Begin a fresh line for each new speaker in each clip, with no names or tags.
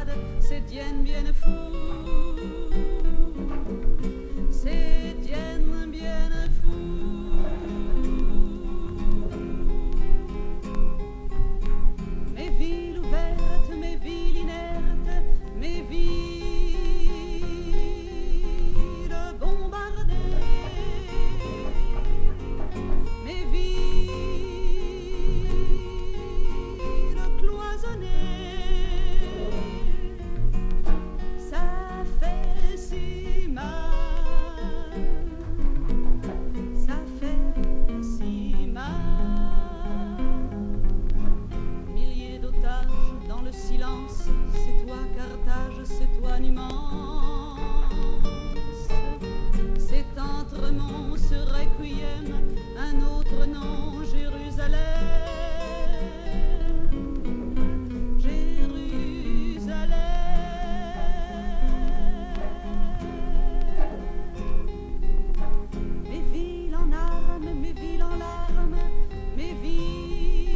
malade, c'est Dienne bien fou. C'est Dienne bien fou. Mes villes ouvertes, mes villes inertes, mes villes bombardées, mes villes cloisonnées, ça fait si mal, ça fait si mal. Milliers d'otages dans le silence, c'est toi Carthage, c'est toi Numance. C'est entre mon ce requiem, un autre nom, Jérusalem. Jérusalem. Mes villes en armes, mes villes en larmes, mes villes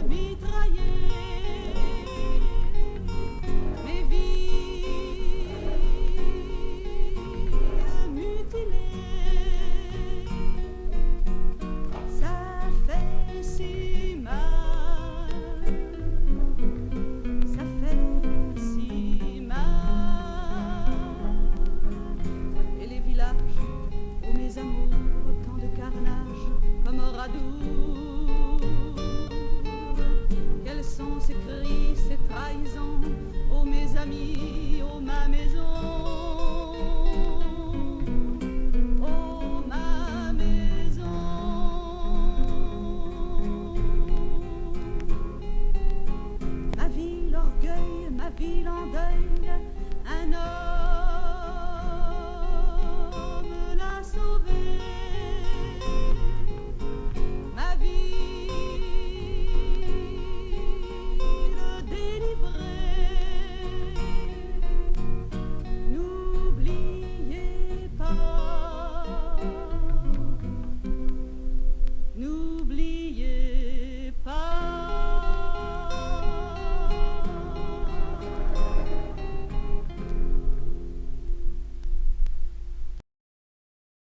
mitraillées, mes villes mutilées, ça fait si mal, ça fait si mal. Et les villages, ô mes amours, tant de carnage comme Oradour. Quels sont ces cris, ces trahisons, ô mes amis, ô ma maison?